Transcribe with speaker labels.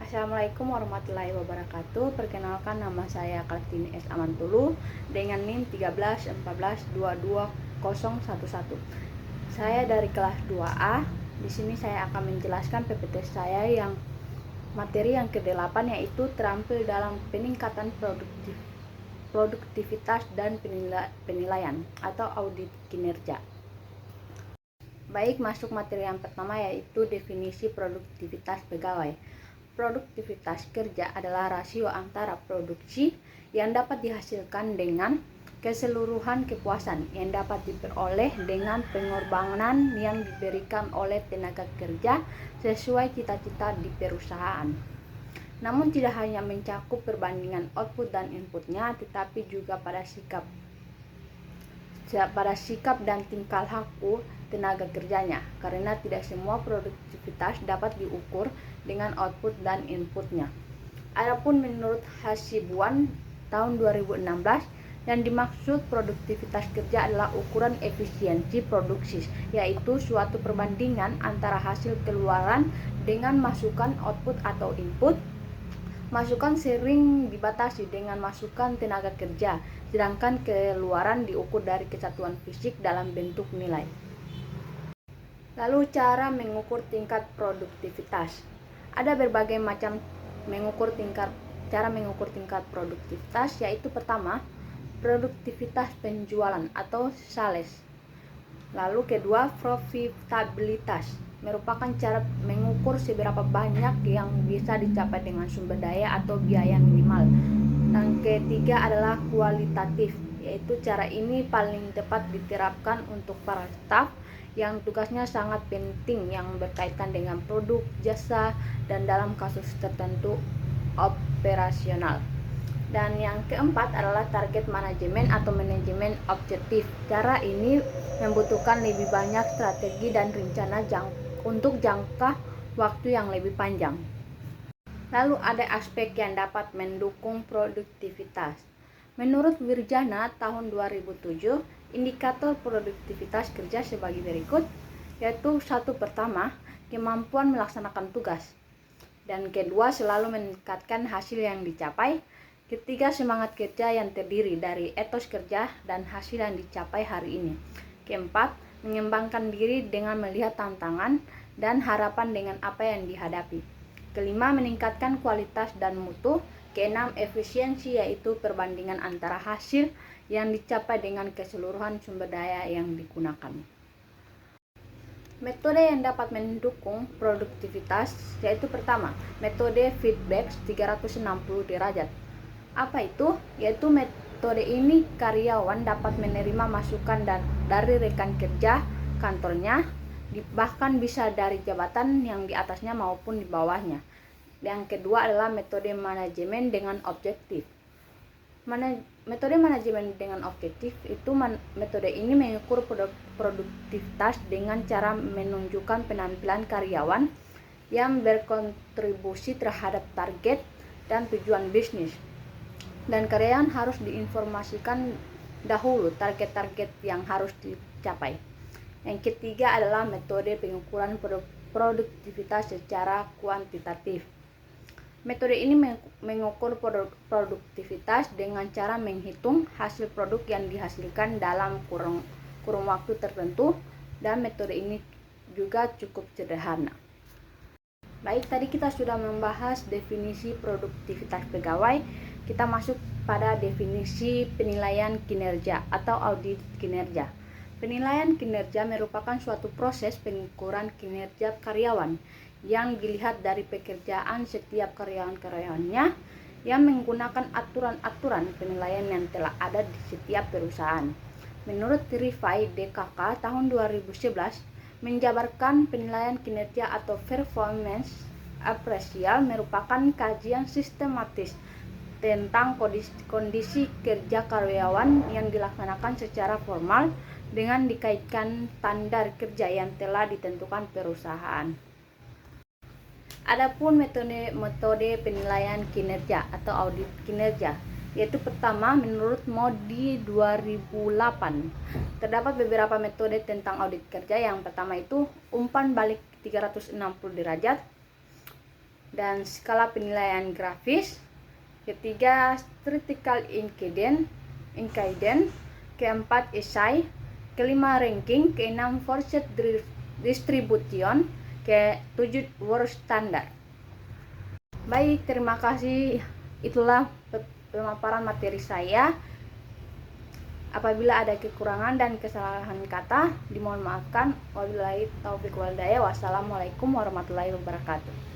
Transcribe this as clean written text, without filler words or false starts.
Speaker 1: Assalamualaikum warahmatullahi wabarakatuh. Perkenalkan, nama saya Kartini S. Amantulu dengan NIM 1314220111. Saya dari kelas 2A. Di sini saya akan menjelaskan PPT saya yang materi yang ke-8, yaitu terampil dalam peningkatan produktivitas dan penilaian atau audit kinerja. Baik, masuk materi yang pertama, yaitu definisi produktivitas pegawai. Produktivitas kerja adalah rasio antara produksi yang dapat dihasilkan dengan keseluruhan kepuasan yang dapat diperoleh dengan pengorbanan yang diberikan oleh tenaga kerja sesuai cita-cita di perusahaan. Namun tidak hanya mencakup perbandingan output dan inputnya, tetapi juga pada sikap dan tingkah laku tenaga kerjanya, karena tidak semua produktivitas dapat diukur dengan output dan inputnya. Adapun menurut Hasibuan tahun 2016, yang dimaksud produktivitas kerja adalah ukuran efisiensi produksi, yaitu suatu perbandingan antara hasil keluaran dengan masukan output atau input. Masukan sering dibatasi dengan masukan tenaga kerja, sedangkan keluaran diukur dari kesatuan fisik dalam bentuk nilai. Lalu cara mengukur tingkat produktivitas. Ada berbagai macam cara mengukur tingkat produktivitas, yaitu pertama, produktivitas penjualan atau sales. Lalu kedua, profitabilitas, merupakan cara mengukur seberapa banyak yang bisa dicapai dengan sumber daya atau biaya minimal. Yang ketiga adalah kualitatif, yaitu cara ini paling tepat diterapkan untuk para staf yang tugasnya sangat penting yang berkaitan dengan produk, jasa, dan dalam kasus tertentu operasional. Dan yang keempat adalah target manajemen atau manajemen objektif. Cara ini membutuhkan lebih banyak strategi dan rencana untuk jangka waktu yang lebih panjang. Lalu ada aspek yang dapat mendukung produktivitas. Menurut Wirjana tahun 2007, indikator produktivitas kerja sebagai berikut, yaitu satu, pertama, kemampuan melaksanakan tugas, dan kedua, selalu meningkatkan hasil yang dicapai. Ketiga, semangat kerja yang terdiri dari etos kerja dan hasil yang dicapai hari ini. Keempat, mengembangkan diri dengan melihat tantangan dan harapan dengan apa yang dihadapi. Kelima, meningkatkan kualitas dan mutu. Keenam, efisiensi, yaitu perbandingan antara hasil yang dicapai dengan keseluruhan sumber daya yang digunakan. Metode yang dapat mendukung produktivitas, yaitu pertama, metode feedback 360 derajat. Apa itu? Yaitu metode ini karyawan dapat menerima masukan dari rekan kerja kantornya, bahkan bisa dari jabatan yang di atasnya maupun di bawahnya. Yang kedua adalah metode manajemen dengan objektif. Metode manajemen dengan objektif itu metode ini mengukur produktivitas dengan cara menunjukkan penampilan karyawan yang berkontribusi terhadap target dan tujuan bisnis. Dan karyawan harus diinformasikan dahulu target-target yang harus dicapai. Yang ketiga adalah metode pengukuran produktivitas secara kuantitatif. Metode ini mengukur produktivitas dengan cara menghitung hasil produk yang dihasilkan dalam kurun waktu tertentu, dan metode ini juga cukup sederhana. Baik, tadi kita sudah membahas definisi produktivitas pegawai. Kita masuk pada definisi penilaian kinerja atau audit kinerja. Penilaian kinerja merupakan suatu proses pengukuran kinerja karyawan yang dilihat dari pekerjaan setiap karyawan-karyawannya yang menggunakan aturan-aturan penilaian yang telah ada di setiap perusahaan. Menurut Rifai DKK tahun 2011, menjabarkan penilaian kinerja atau performance appraisal merupakan kajian sistematis tentang kondisi kerja karyawan yang dilaksanakan secara formal dengan dikaitkan standar kerja yang telah ditentukan perusahaan. Adapun metode penilaian kinerja atau audit kinerja, yaitu pertama, menurut Modi 2008, terdapat beberapa metode tentang audit kerja. Yang pertama itu umpan balik 360 derajat. dan skala penilaian grafis. Ketiga, statistical incadence. Keempat, esai. Kelima, ranking. Keenam, forced distribution. Ketujuh, word standard. Baik, terima kasih. Itulah pemaparan materi saya. Apabila ada kekurangan dan kesalahan kata, dimohon maafkan. Wabillahi taufiq wal hidayah. Wassalamualaikum warahmatullahi wabarakatuh.